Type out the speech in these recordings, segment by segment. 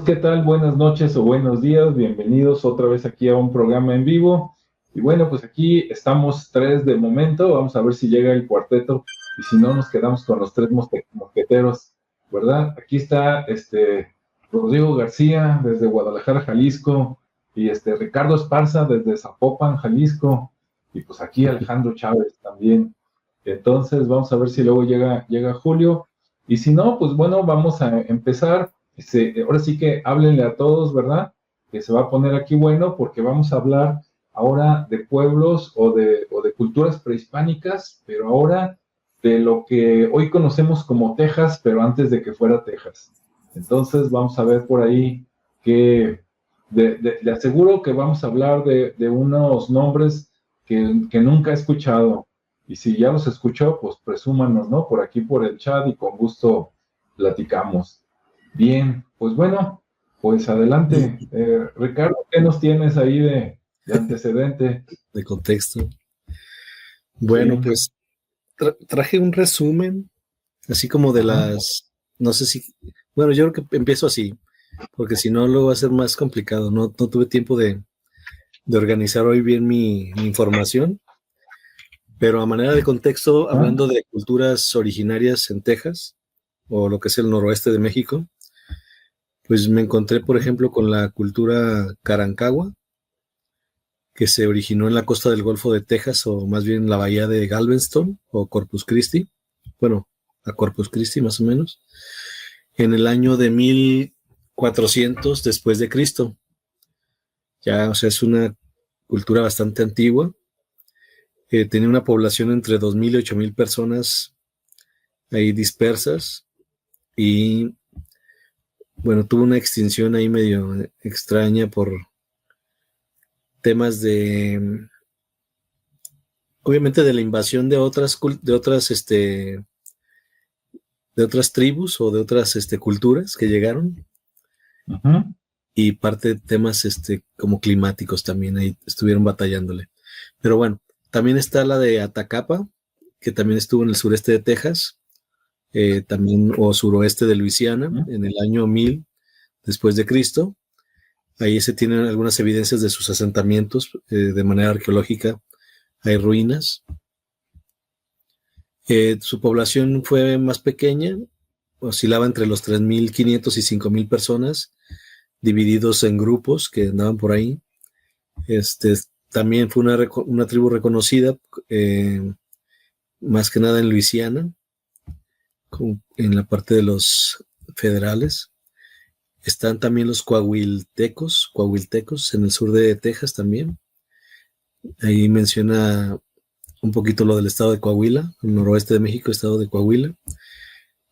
¿qué tal? Buenas noches o buenos días. Bienvenidos otra vez aquí a un programa en vivo. Y bueno, pues aquí estamos tres de momento. Vamos a ver si llega el cuarteto. Y si no, nos quedamos con los tres mosqueteros, ¿verdad? Aquí está Rodrigo García desde Guadalajara, Jalisco. Y Ricardo Esparza desde Zapopan, Jalisco. Y pues aquí Alejandro Chávez también. Entonces, vamos a ver si luego llega Julio. Y si no, pues bueno, vamos a empezar. Ahora sí que háblenle a todos, ¿verdad? Que se va a poner aquí bueno porque vamos a hablar ahora de pueblos o de culturas prehispánicas, pero ahora de lo que hoy conocemos como Texas, pero antes de que fuera Texas. Entonces vamos a ver por ahí que le aseguro que vamos a hablar de unos nombres que nunca he escuchado. Y si ya los escuchó, pues presúmanos, ¿no? Por aquí, por el chat y con gusto platicamos. Bien, pues bueno, pues adelante. Ricardo, ¿qué nos tienes ahí de antecedente? De contexto. Bueno, Sí. pues traje un resumen, así como de Ajá. no sé si, bueno, yo creo que empiezo así, porque si no, luego va a ser más complicado. No tuve tiempo de organizar hoy bien mi información, pero a manera de contexto, Ajá. hablando de culturas originarias en Texas, o lo que es el noroeste de México, pues me encontré, por ejemplo, con la cultura Carancagua, que se originó en la costa del Golfo de Texas, o más bien la bahía de Galveston o Corpus Christi, bueno, a Corpus Christi más o menos, en el año de 1400 después de Cristo. Ya, o sea, es una cultura bastante antigua. Tenía una población entre 2000 y 8000 personas ahí dispersas y, bueno, tuvo una extinción ahí medio extraña por temas obviamente de la invasión de otras tribus o de otras culturas que llegaron, Ajá. y parte de temas como climáticos también ahí estuvieron batallándole. Pero bueno, también está la de Atacapa, que también estuvo en el sureste de Texas, también o suroeste de Luisiana, Ajá. en el año 1000 después de Cristo. Ahí se tienen algunas evidencias de sus asentamientos de manera arqueológica. Hay ruinas. Su población fue más pequeña, oscilaba entre los 3.500 y 5.000 personas, divididos en grupos que andaban por ahí. También fue una tribu reconocida, más que nada en Luisiana, en la parte de los federales. Están también los coahuiltecos en el sur de Texas también. Ahí menciona un poquito lo del estado de Coahuila, el noroeste de México, estado de Coahuila.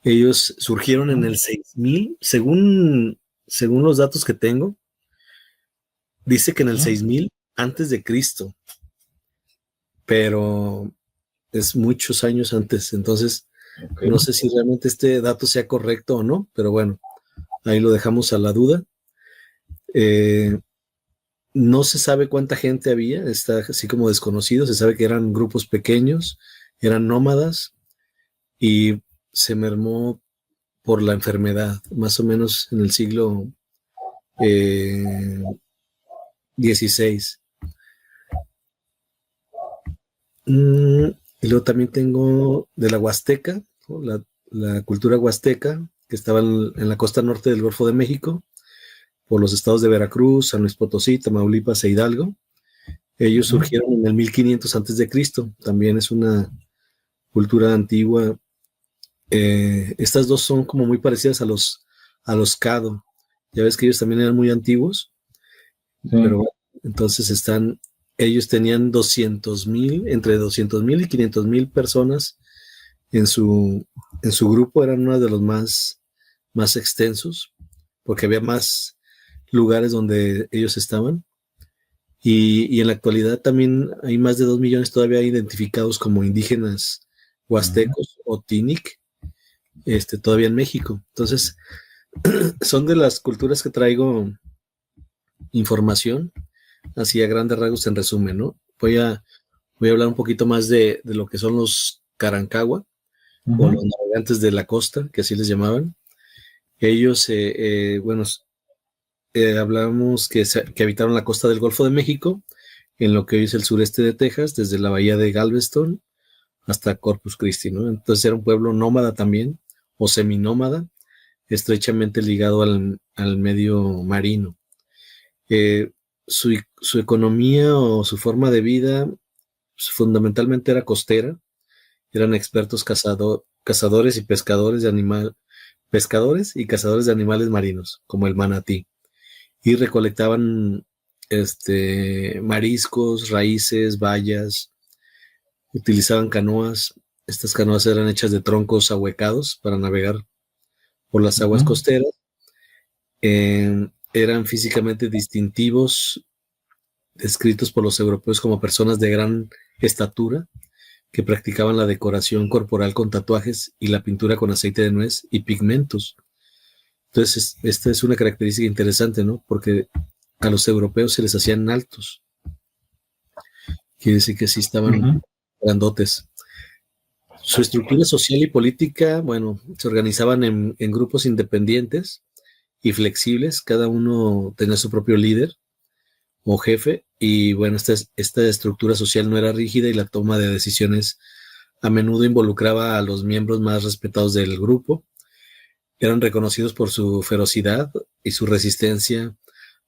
Ellos surgieron en el 6000, según los datos que tengo, dice que en el 6000 antes de Cristo, pero es muchos años antes, entonces Okay. no sé si realmente este dato sea correcto o no, pero bueno, ahí lo dejamos a la duda. No se sabe cuánta gente había, está así como desconocido, se sabe que eran grupos pequeños, eran nómadas y se mermó por la enfermedad, más o menos en el siglo XVI. Y luego también tengo de la Huasteca, ¿no? La cultura huasteca, que estaba en la costa norte del Golfo de México, por los estados de Veracruz, San Luis Potosí, Tamaulipas e Hidalgo. Ellos surgieron en el 1500 antes de Cristo. También es una cultura antigua. Estas dos son como muy parecidas a los Caddo. Ya ves que ellos también eran muy antiguos, Sí. pero entonces ellos tenían entre 200,000 y 500,000 personas en su grupo. Eran uno de los más extensos, porque había más lugares donde ellos estaban. Y en la actualidad también hay más de 2 millones todavía identificados como indígenas huastecos o Tinic, todavía en México. Entonces, son de las culturas que traigo información, así a grandes rasgos en resumen, ¿no? Voy a hablar un poquito más de lo que son los Carancagua, o los navegantes de la costa, que así les llamaban. Ellos, bueno, hablamos que habitaron la costa del Golfo de México, en lo que hoy es el sureste de Texas, desde la bahía de Galveston hasta Corpus Christi, ¿no? Entonces era un pueblo nómada también, o seminómada, estrechamente ligado al medio marino. Su economía o su forma de vida pues, fundamentalmente era costera. Eran expertos cazadores y pescadores pescadores y cazadores de animales marinos, como el manatí, y recolectaban mariscos, raíces, bayas, utilizaban canoas. Estas canoas eran hechas de troncos ahuecados para navegar por las aguas costeras. Eran físicamente distintivos, descritos por los europeos como personas de gran estatura, que practicaban la decoración corporal con tatuajes y la pintura con aceite de nuez y pigmentos. Entonces, esta es una característica interesante, ¿no? Porque a los europeos se les hacían altos. Quiere decir que sí estaban grandotes. Su estructura social y política, bueno, se organizaban en grupos independientes y flexibles. Cada uno tenía su propio líder o jefe. Y bueno, esta estructura social no era rígida y la toma de decisiones a menudo involucraba a los miembros más respetados del grupo. Eran reconocidos por su ferocidad y su resistencia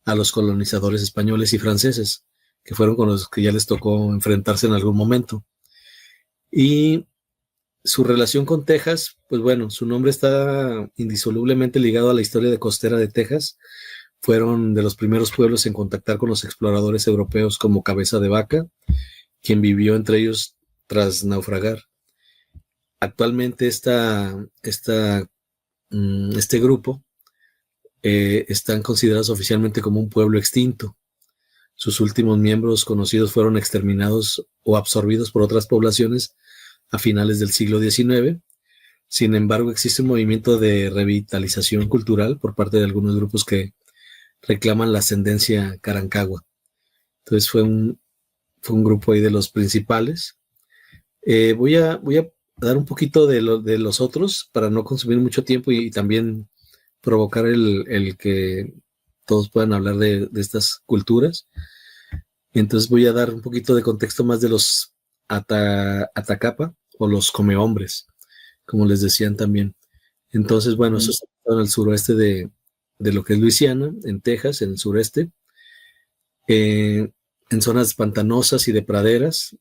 a los colonizadores españoles y franceses, que fueron con los que ya les tocó enfrentarse en algún momento. Y su relación con Texas, pues bueno, su nombre está indisolublemente ligado a la historia de costera de Texas. Fueron de los primeros pueblos en contactar con los exploradores europeos como Cabeza de Vaca, quien vivió entre ellos tras naufragar. Actualmente este grupo están considerados oficialmente como un pueblo extinto. Sus últimos miembros conocidos fueron exterminados o absorbidos por otras poblaciones a finales del siglo XIX. Sin embargo, existe un movimiento de revitalización cultural por parte de algunos grupos que reclaman la ascendencia Carancagua. Entonces fue un grupo ahí de los principales. Voy a dar un poquito de los otros para no consumir mucho tiempo y también provocar el que todos puedan hablar de estas culturas. Entonces voy a dar un poquito de contexto más de los Atacapa o los comehombres, como les decían también. Entonces, bueno, eso está en el suroeste de lo que es Luisiana, en Texas, en el sureste, en zonas pantanosas y de praderas.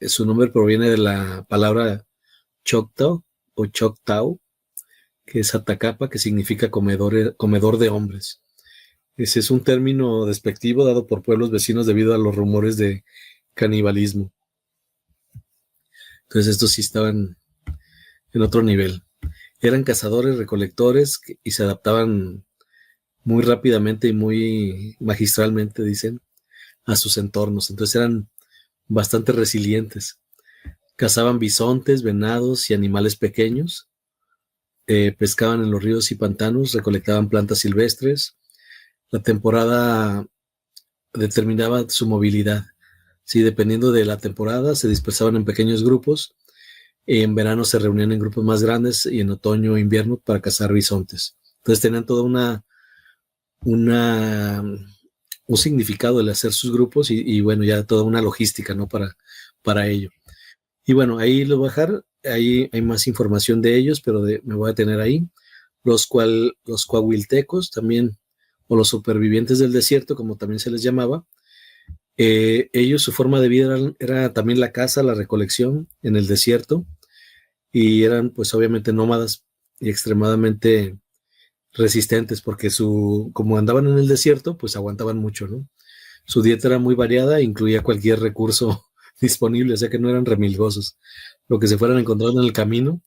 Su nombre proviene de la palabra Choctaw o Choctaw, que es Atacapa, que significa comedor de hombres. Ese es un término despectivo dado por pueblos vecinos debido a los rumores de canibalismo. Entonces estos sí estaban en otro nivel. Eran cazadores, recolectores y se adaptaban muy rápidamente y muy magistralmente, dicen, a sus entornos. Entonces eran bastante resilientes. Cazaban bisontes, venados y animales pequeños. Pescaban en los ríos y pantanos, recolectaban plantas silvestres. La temporada determinaba su movilidad. Sí, dependiendo de la temporada, se dispersaban en pequeños grupos. En verano se reunían en grupos más grandes y en otoño e invierno para cazar bisontes. Entonces tenían toda un significado el hacer sus grupos y bueno, ya toda una logística, ¿no? Para ello. Y bueno, ahí lo voy a dejar. Ahí hay más información de ellos, pero me voy a tener ahí. Los coahuiltecos también, o los supervivientes del desierto, como también se les llamaba. Ellos, su forma de vida era también la caza, la recolección en el desierto, y eran pues obviamente nómadas y extremadamente resistentes, porque como andaban en el desierto, pues aguantaban mucho, ¿no? Su dieta era muy variada, incluía cualquier recurso disponible, o sea que no eran remilgosos. Lo que se fueran encontrando en el camino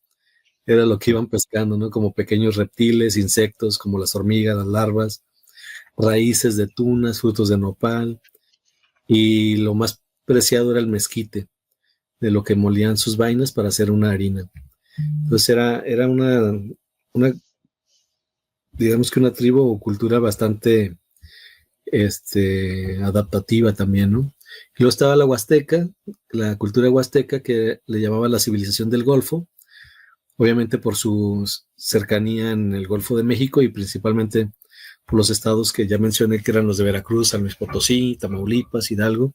era lo que iban pescando, ¿no? Como pequeños reptiles, insectos, como las hormigas, las larvas, raíces de tunas, frutos de nopal, y lo más preciado era el mezquite, de lo que molían sus vainas para hacer una harina. Entonces era una digamos que una tribu o cultura bastante adaptativa también, ¿no? Y luego estaba la Huasteca, la cultura huasteca, que le llamaban la civilización del Golfo, obviamente por su cercanía en el Golfo de México y principalmente por los estados que ya mencioné, que eran los de Veracruz, San Luis Potosí, Tamaulipas, Hidalgo.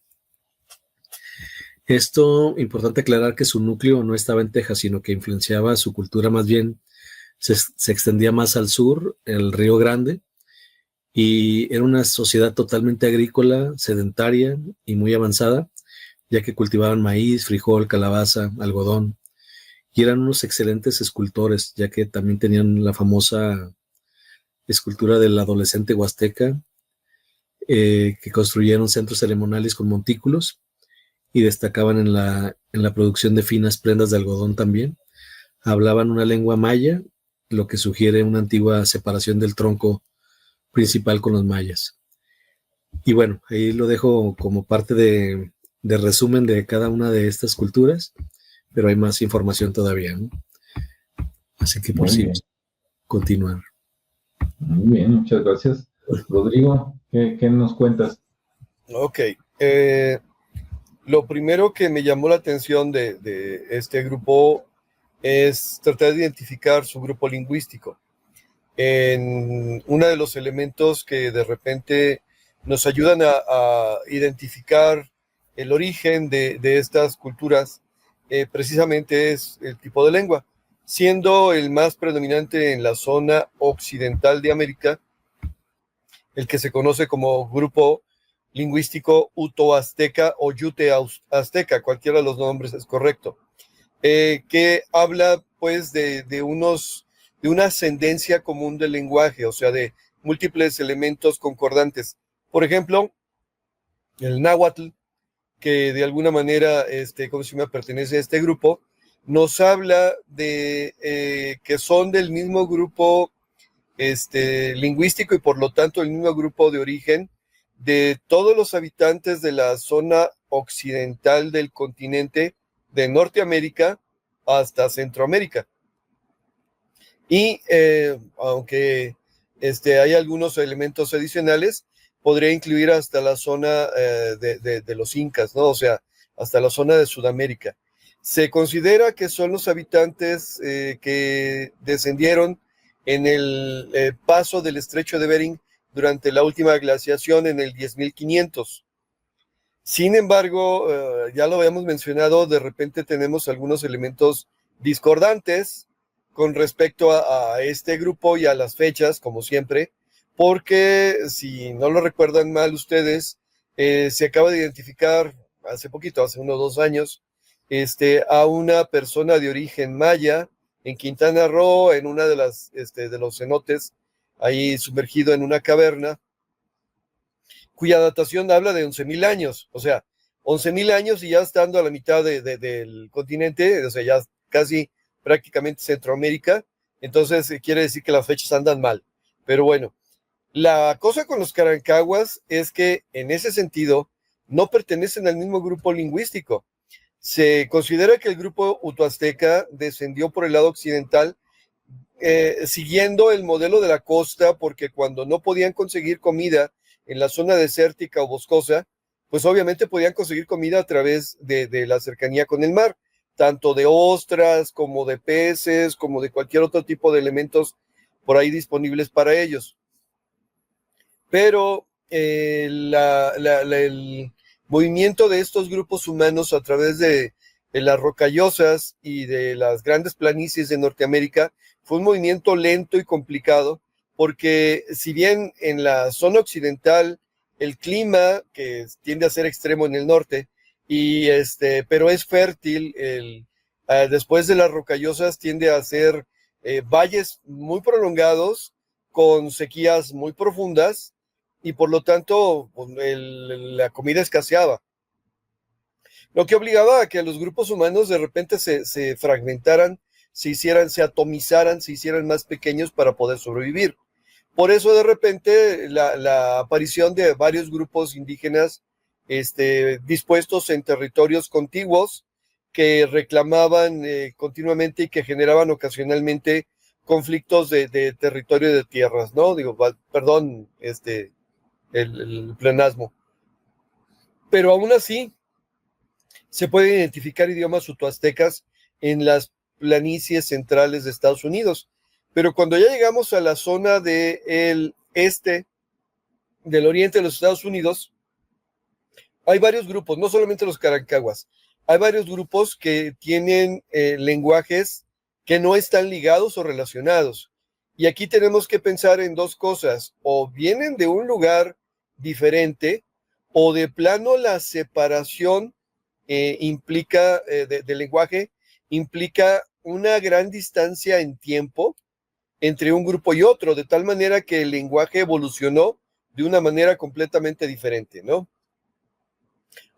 Esto, importante aclarar que su núcleo no estaba en Texas, sino que influenciaba su cultura más bien, se extendía más al sur, el Río Grande, y era una sociedad totalmente agrícola, sedentaria y muy avanzada, ya que cultivaban maíz, frijol, calabaza, algodón, y eran unos excelentes escultores, ya que también tenían la famosa escultura del adolescente huasteca, que construyeron centros ceremoniales con montículos y destacaban en la producción de finas prendas de algodón también. Hablaban una lengua maya, lo que sugiere una antigua separación del tronco principal con los mayas. Y bueno, ahí lo dejo como parte de resumen de cada una de estas culturas, pero hay más información todavía, ¿no? Así que prosigamos, continuar. Muy bien, muchas gracias. Rodrigo, ¿qué nos cuentas? Ok. Lo primero que me llamó la atención de este grupo es tratar de identificar su grupo lingüístico. Uno de los elementos que de repente nos ayudan a identificar el origen de estas culturas, precisamente es el tipo de lengua, siendo el más predominante en la zona occidental de América, el que se conoce como grupo lingüístico uto-azteca o yute-azteca, cualquiera de los nombres es correcto, que habla pues de una ascendencia común del lenguaje, o sea, de múltiples elementos concordantes. Por ejemplo, el náhuatl, que de alguna manera, como se llama, pertenece a este grupo, nos habla de que son del mismo grupo lingüístico y por lo tanto el mismo grupo de origen de todos los habitantes de la zona occidental del continente de Norteamérica hasta Centroamérica. Y aunque hay algunos elementos adicionales, podría incluir hasta la zona de los incas, ¿no? O sea, hasta la zona de Sudamérica. Se considera que son los habitantes que descendieron en el paso del estrecho de Bering durante la última glaciación en el 10.500. Sin embargo, ya lo habíamos mencionado, de repente tenemos algunos elementos discordantes con respecto a este grupo y a las fechas, como siempre, porque si no lo recuerdan mal ustedes, se acaba de identificar hace poquito, hace unos 2 años, a una persona de origen maya en Quintana Roo, en una de los cenotes, ahí sumergido en una caverna, cuya datación habla de 11.000 años, o sea, 11.000 años y ya estando a la mitad del continente, o sea, ya casi prácticamente Centroamérica, entonces quiere decir que las fechas andan mal. Pero bueno, la cosa con los carancaguas es que en ese sentido no pertenecen al mismo grupo lingüístico. Se considera que el grupo utoazteca descendió por el lado occidental siguiendo el modelo de la costa, porque cuando no podían conseguir comida en la zona desértica o boscosa, pues obviamente podían conseguir comida a través de la cercanía con el mar, tanto de ostras como de peces, como de cualquier otro tipo de elementos por ahí disponibles para ellos. Pero el movimiento de estos grupos humanos a través de las rocallosas y de las grandes planicies de Norteamérica fue un movimiento lento y complicado, porque si bien en la zona occidental el clima, que tiende a ser extremo en el norte, pero es fértil, después de las rocallosas tiende a ser valles muy prolongados con sequías muy profundas y por lo tanto pues, la comida escaseaba. Lo que obligaba a que los grupos humanos de repente se fragmentaran, se atomizaran, se hicieran más pequeños para poder sobrevivir. Por eso de repente la aparición de varios grupos indígenas dispuestos en territorios contiguos que reclamaban continuamente y que generaban ocasionalmente conflictos de territorio de tierras, ¿no? Perdón, el pleonasmo. Pero aún así, se pueden identificar idiomas utoaztecas en las planicies centrales de Estados Unidos. Pero cuando ya llegamos a la zona del este del oriente de los Estados Unidos, hay varios grupos, no solamente los Karankawas, hay varios grupos que tienen lenguajes que no están ligados o relacionados. Y aquí tenemos que pensar en dos cosas: o vienen de un lugar diferente, o de plano la separación implica, del lenguaje, implica una gran distancia en tiempo entre un grupo y otro, de tal manera que el lenguaje evolucionó de una manera completamente diferente, ¿no?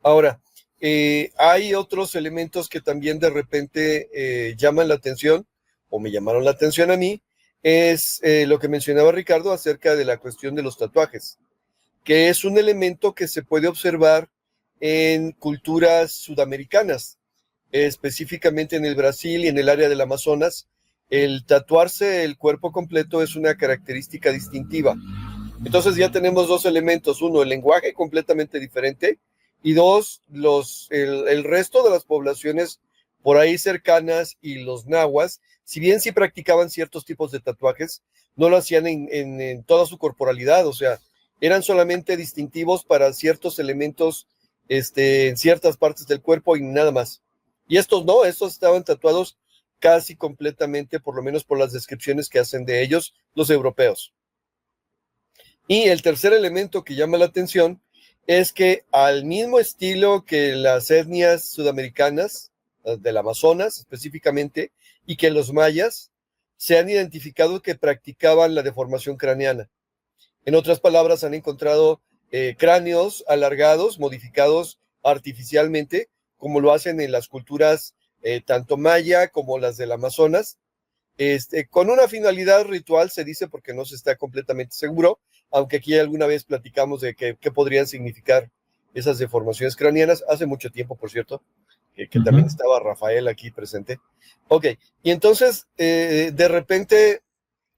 Ahora, hay otros elementos que también de repente llaman la atención, o me llamaron la atención a mí, es lo que mencionaba Ricardo acerca de la cuestión de los tatuajes, que es un elemento que se puede observar en culturas sudamericanas, específicamente en el Brasil y en el área del Amazonas. El tatuarse el cuerpo completo es una característica distintiva. Entonces ya tenemos dos elementos: uno, el lenguaje completamente diferente, y dos, el resto de las poblaciones por ahí cercanas y los nahuas, si bien sí practicaban ciertos tipos de tatuajes, no lo hacían en toda su corporalidad, o sea, eran solamente distintivos para ciertos elementos en ciertas partes del cuerpo y nada más. Y estos no, estos estaban tatuados casi completamente, por lo menos por las descripciones que hacen de ellos los europeos. Y el tercer elemento que llama la atención es que, al mismo estilo que las etnias sudamericanas, del Amazonas específicamente, y que los mayas, se han identificado que practicaban la deformación craneana. En otras palabras, han encontrado cráneos alargados, modificados artificialmente, como lo hacen en las culturas tanto maya como las del Amazonas, con una finalidad ritual, se dice, porque no se está completamente seguro, aunque aquí alguna vez platicamos de qué podrían significar esas deformaciones craneanas, hace mucho tiempo, por cierto, que también estaba Rafael aquí presente. Ok, y entonces, de repente,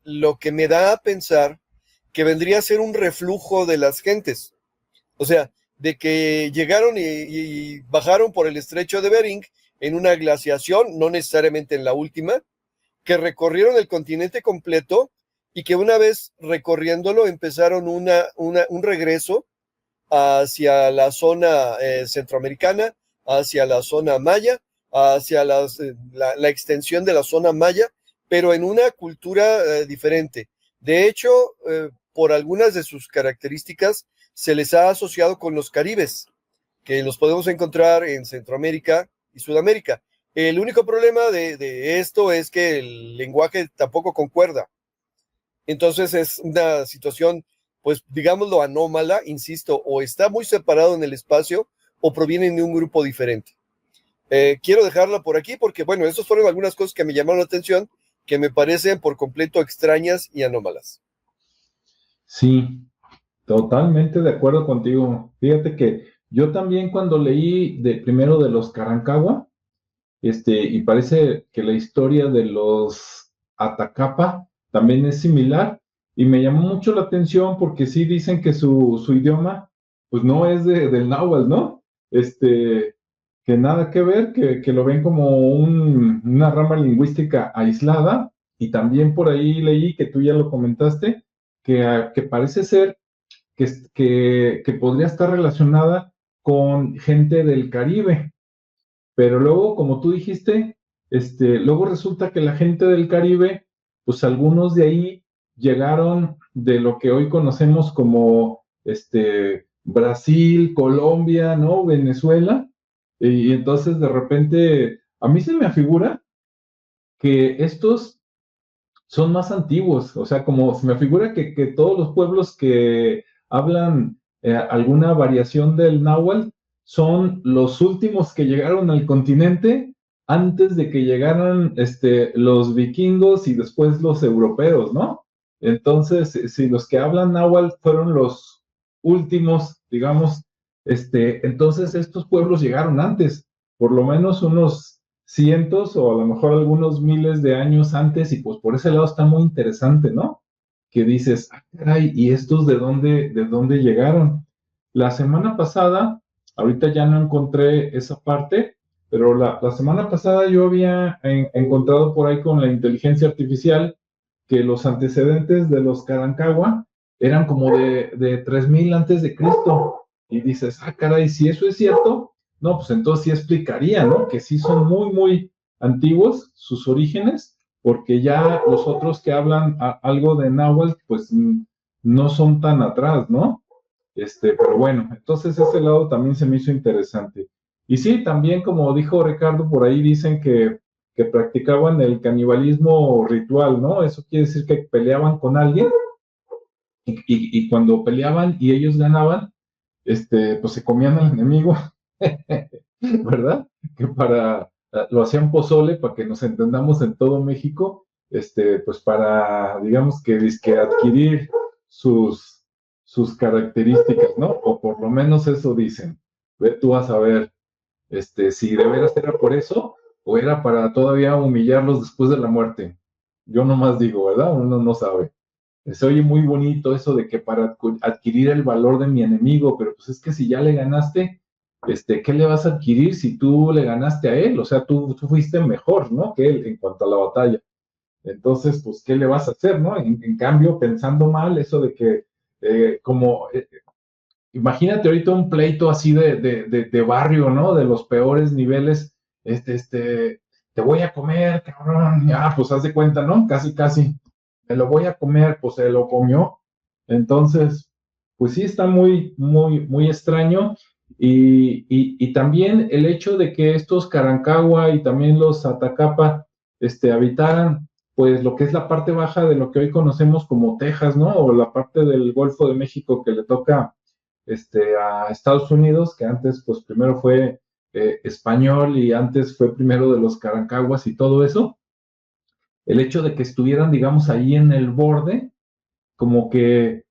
lo que me da a pensar que vendría a ser un reflujo de las gentes, o sea, de que llegaron y bajaron por el estrecho de Bering en una glaciación, no necesariamente en la última, que recorrieron el continente completo y que una vez recorriéndolo empezaron un regreso hacia la zona centroamericana, hacia la zona maya, hacia la extensión de la zona maya, pero en una cultura diferente. De hecho, por algunas de sus características, se les ha asociado con los caribes, que los podemos encontrar en Centroamérica y Sudamérica. El único problema de esto es que el lenguaje tampoco concuerda. Entonces es una situación, pues digámoslo, anómala, insisto, o está muy separado en el espacio o provienen de un grupo diferente. Quiero dejarla por aquí porque, bueno, esas fueron algunas cosas que me llamaron la atención, que me parecen por completo extrañas y anómalas. Sí, totalmente de acuerdo contigo. Fíjate que yo también, cuando leí primero de los Karankawa, y parece que la historia de los Atacapa también es similar, y me llamó mucho la atención porque sí dicen que su idioma pues no es del náhuatl, ¿no? Que nada que ver, que lo ven como una rama lingüística aislada. Y también por ahí leí, que tú ya lo comentaste, que parece ser que podría estar relacionada con gente del Caribe. Pero luego, como tú dijiste, luego resulta que la gente del Caribe, pues algunos de ahí llegaron de lo que hoy conocemos como Brasil, Colombia, ¿no? Venezuela. Y entonces de repente, a mí se me afigura que estos son más antiguos, o sea, como se me figura que todos los pueblos que hablan alguna variación del náhuatl son los últimos que llegaron al continente antes de que llegaran los vikingos y después los europeos, ¿no? Entonces, si los que hablan náhuatl fueron los últimos, digamos, entonces estos pueblos llegaron antes, por lo menos unos cientos o a lo mejor algunos miles de años antes, y pues por ese lado está muy interesante, ¿no? Que dices, caray, ¿y estos de dónde llegaron? La semana pasada, ahorita ya no encontré esa parte, pero la semana pasada yo había encontrado por ahí con la inteligencia artificial que los antecedentes de los Karankawa eran como de 3000 antes de Cristo. Y dices, ah, caray, si eso es cierto, no, pues entonces sí explicaría, ¿no? Que sí son muy, muy antiguos sus orígenes, porque ya los otros que hablan algo de náhuatl, pues no son tan atrás, ¿no? Pero bueno, entonces ese lado también se me hizo interesante. Y sí, también como dijo Ricardo, por ahí dicen que practicaban el canibalismo ritual, ¿no? Eso quiere decir que peleaban con alguien y cuando peleaban y ellos ganaban, pues se comían al enemigo, ¿verdad? Que lo hacían pozole, para que nos entendamos en todo México, pues para, digamos que adquirir sus características, ¿no? O por lo menos eso dicen. Ve tú a saber, si de veras era por eso, o era para todavía humillarlos después de la muerte. Yo nomás digo, ¿verdad? Uno no sabe. Se oye muy bonito eso de que para adquirir el valor de mi enemigo, pero pues es que si ya le ganaste, ¿qué le vas a adquirir si tú le ganaste a él? O sea, tú fuiste mejor, ¿no? Que él en cuanto a la batalla. Entonces, pues, ¿qué le vas a hacer, no? En cambio, pensando mal, eso de que, imagínate ahorita un pleito así de barrio, ¿no? De los peores niveles, te voy a comer, cabrón, ya, pues haz de cuenta, ¿no? Casi, casi me lo voy a comer, pues se lo comió. Entonces, pues sí está muy, muy, muy extraño. Y también el hecho de que estos Carancagua y también los Atacapa habitaran, pues lo que es la parte baja de lo que hoy conocemos como Texas, ¿no? O la parte del Golfo de México que le toca a Estados Unidos, que antes, pues primero fue español y antes fue primero de los Carancaguas y todo eso. El hecho de que estuvieran, digamos, ahí en el borde, como que,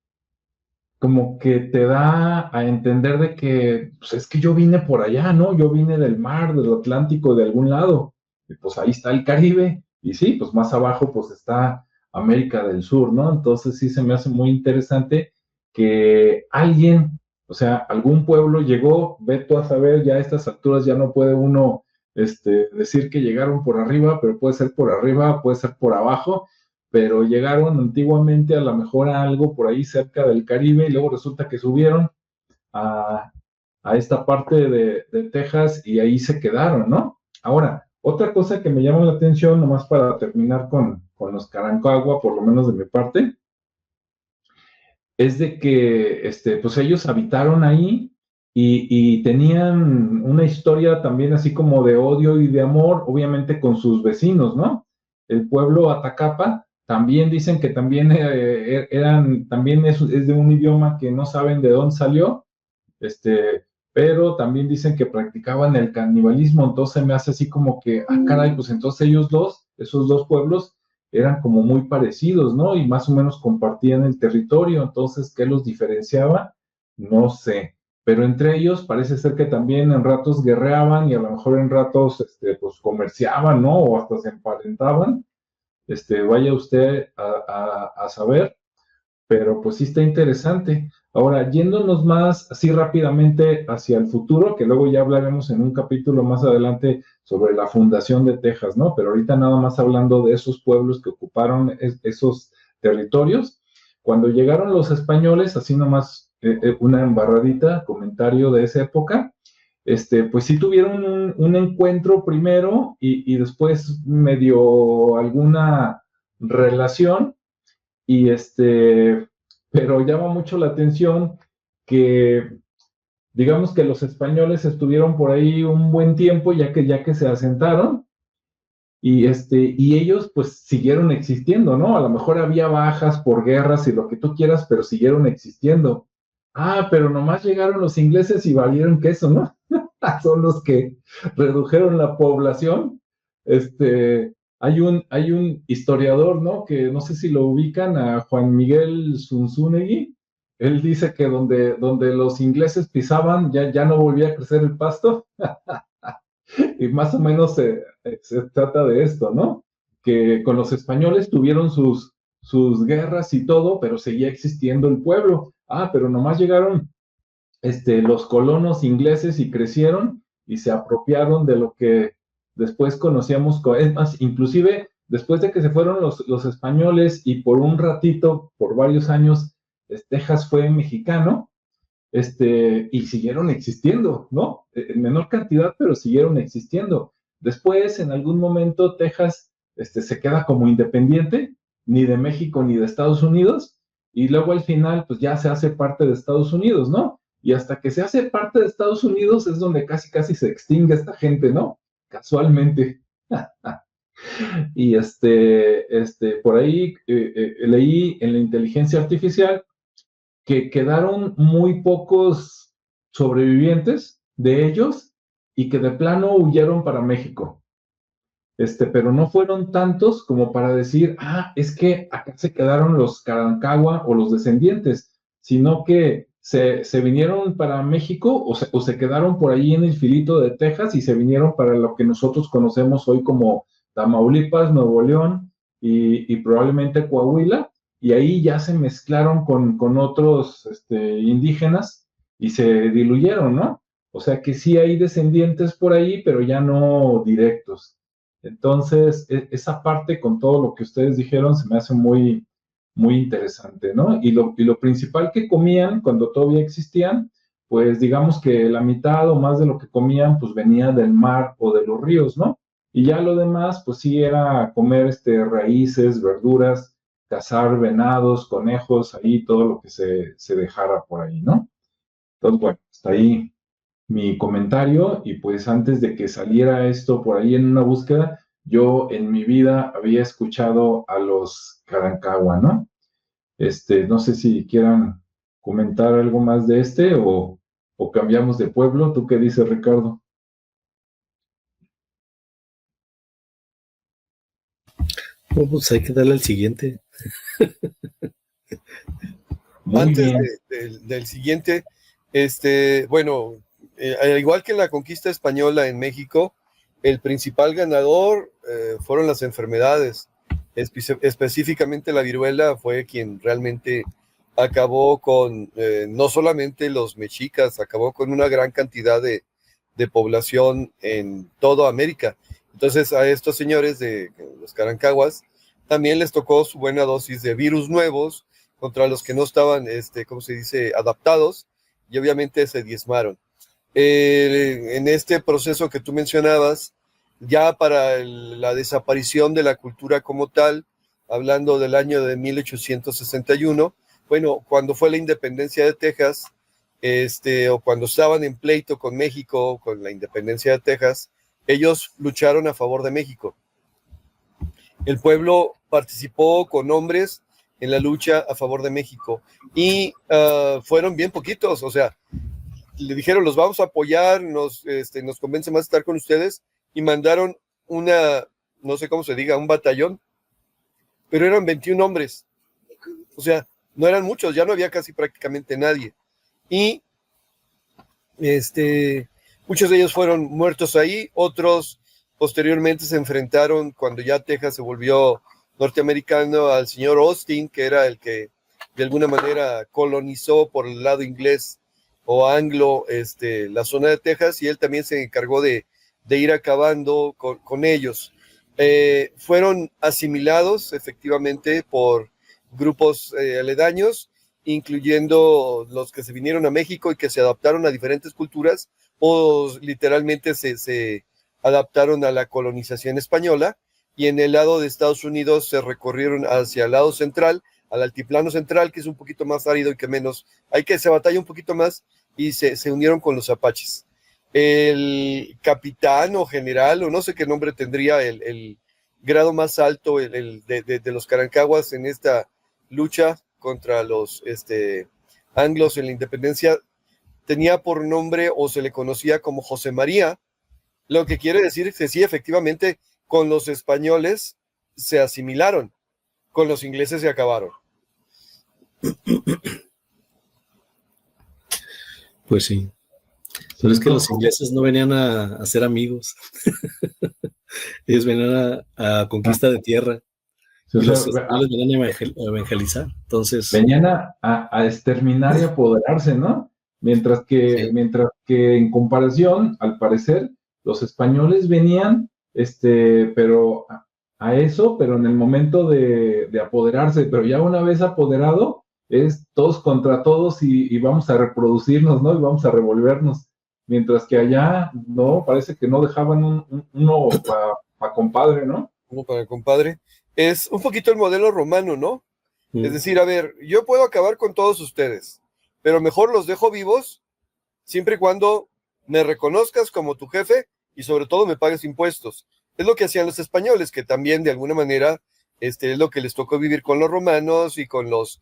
como que te da a entender de que, pues es que yo vine por allá, ¿no? Yo vine del mar, del Atlántico, de algún lado, y pues ahí está el Caribe, y sí, pues más abajo pues está América del Sur, ¿no? Entonces sí se me hace muy interesante que alguien, o sea, algún pueblo llegó, ve tú a saber, ya a estas alturas ya no puede uno decir que llegaron por arriba, pero puede ser por arriba, puede ser por abajo, pero llegaron antiguamente a lo mejor a algo por ahí cerca del Caribe y luego resulta que subieron a, a esta parte de Texas y ahí se quedaron, ¿no? Ahora, otra cosa que me llama la atención, nomás para terminar con los Carancagua, por lo menos de mi parte, es de que pues ellos habitaron ahí y tenían una historia también así como de odio y de amor, obviamente con sus vecinos, ¿no? El pueblo Atacapa también dicen que también también es de un idioma que no saben de dónde salió, pero también dicen que practicaban el canibalismo, entonces me hace así como que, ah, caray, pues entonces esos dos pueblos, eran como muy parecidos, ¿no? Y más o menos compartían el territorio, entonces, ¿qué los diferenciaba? No sé. Pero entre ellos parece ser que también en ratos guerreaban y a lo mejor en ratos, pues comerciaban, ¿no? O hasta se emparentaban. Vaya usted a saber, pero pues sí está interesante. Ahora, yéndonos más así rápidamente hacia el futuro, que luego ya hablaremos en un capítulo más adelante sobre la fundación de Texas, ¿no? Pero ahorita nada más hablando de esos pueblos que ocuparon esos territorios. Cuando llegaron los españoles, así nomás una embarradita, comentario de esa época, pues sí tuvieron un encuentro primero y después medio alguna relación y pero llama mucho la atención que, digamos que los españoles estuvieron por ahí un buen tiempo ya que se asentaron y ellos pues siguieron existiendo, ¿no? A lo mejor había bajas por guerras y lo que tú quieras, pero siguieron existiendo. Ah, pero nomás llegaron los ingleses y valieron queso, ¿no? Son los que redujeron la población. Hay un historiador, ¿no? Que no sé si lo ubican, a Juan Miguel Zunzunegui. Él dice que donde los ingleses pisaban ya no volvía a crecer el pasto. Y más o menos se trata de esto, ¿no? Que con los españoles tuvieron sus guerras y todo, pero seguía existiendo el pueblo. Ah, pero nomás llegaron los colonos ingleses y crecieron y se apropiaron de lo que después conocíamos, es más, inclusive después de que se fueron los españoles y por un ratito, por varios años, Texas fue mexicano, y siguieron existiendo, ¿no? En menor cantidad, pero siguieron existiendo. Después, en algún momento, Texas se queda como independiente, ni de México ni de Estados Unidos, y luego al final, pues ya se hace parte de Estados Unidos, ¿no? Y hasta que se hace parte de Estados Unidos es donde casi casi se extingue esta gente, ¿no? Casualmente. Y por ahí leí en la inteligencia artificial que quedaron muy pocos sobrevivientes de ellos y que de plano huyeron para México. Pero no fueron tantos como para decir, es que acá se quedaron los Carancagua o los descendientes, sino que se vinieron para México o se quedaron por ahí en el filito de Texas y se vinieron para lo que nosotros conocemos hoy como Tamaulipas, Nuevo León y probablemente Coahuila, y ahí ya se mezclaron con otros indígenas y se diluyeron, ¿no? O sea que sí hay descendientes por ahí, pero ya no directos. Entonces, esa parte con todo lo que ustedes dijeron se me hace muy, muy interesante, ¿no? Y lo principal que comían cuando todavía existían, pues digamos que la mitad o más de lo que comían, pues venía del mar o de los ríos, ¿no? Y ya lo demás, pues sí era comer raíces, verduras, cazar venados, conejos, ahí todo lo que se dejara por ahí, ¿no? Entonces, bueno, hasta ahí mi comentario, y pues antes de que saliera esto por ahí en una búsqueda, yo en mi vida había escuchado a los Carancagua, ¿no? No sé si quieran comentar algo más de o cambiamos de pueblo. ¿Tú qué dices, Ricardo? Pues hay que darle al siguiente. Antes del siguiente, bueno, al igual que en la conquista española en México, el principal ganador fueron las enfermedades. Específicamente la viruela fue quien realmente acabó con no solamente los mexicas, acabó con una gran cantidad de población en toda América. Entonces a estos señores de los Carancaguas también les tocó su buena dosis de virus nuevos contra los que no estaban, ¿cómo se dice?, adaptados, y obviamente se diezmaron. En este proceso que tú mencionabas, ya para la desaparición de la cultura como tal, hablando del año de 1861, bueno, cuando fue la independencia de Texas, o cuando estaban en pleito con México, con la independencia de Texas, ellos lucharon a favor de México. El pueblo participó con hombres en la lucha a favor de México y fueron bien poquitos, o sea, le dijeron, los vamos a apoyar, nos convence más estar con ustedes, y mandaron no sé cómo se diga, un batallón, pero eran 21 hombres, o sea, no eran muchos, ya no había casi prácticamente nadie, y muchos de ellos fueron muertos ahí, otros posteriormente se enfrentaron cuando ya Texas se volvió norteamericano al señor Austin, que era el que de alguna manera colonizó por el lado inglés o anglo la zona de Texas, y él también se encargó de ir acabando con ellos. Fueron asimilados efectivamente por grupos aledaños, incluyendo los que se vinieron a México y que se adaptaron a diferentes culturas, o literalmente se adaptaron a la colonización española, y en el lado de Estados Unidos se recorrieron hacia el lado central, al altiplano central, que es un poquito más árido y que se batalla un poquito más, y se unieron con los apaches. El capitán o general, o no sé qué nombre tendría, el grado más alto de los Carancaguas en esta lucha contra los anglos en la independencia, tenía por nombre, o se le conocía como José María, lo que quiere decir que sí, efectivamente, con los españoles se asimilaron, con los ingleses se acabaron. Pues sí. Pero es que los ingleses no venían a ser amigos. Ellos venían a conquista de tierra. Y los españoles venían a evangelizar. Entonces, venían a exterminar y apoderarse, ¿no? Mientras que en comparación, al parecer, los españoles venían, pero en el momento de apoderarse, pero ya una vez apoderado, es todos contra todos y vamos a reproducirnos, ¿no? Y vamos a revolvernos. Mientras que allá, no, parece que no dejaban uno para compadre, ¿no? Como para el compadre. Es un poquito el modelo romano, ¿no? Es decir, a ver, yo puedo acabar con todos ustedes, pero mejor los dejo vivos siempre y cuando me reconozcas como tu jefe y sobre todo me pagues impuestos. Es lo que hacían los españoles, que también de alguna manera es lo que les tocó vivir con los romanos y con los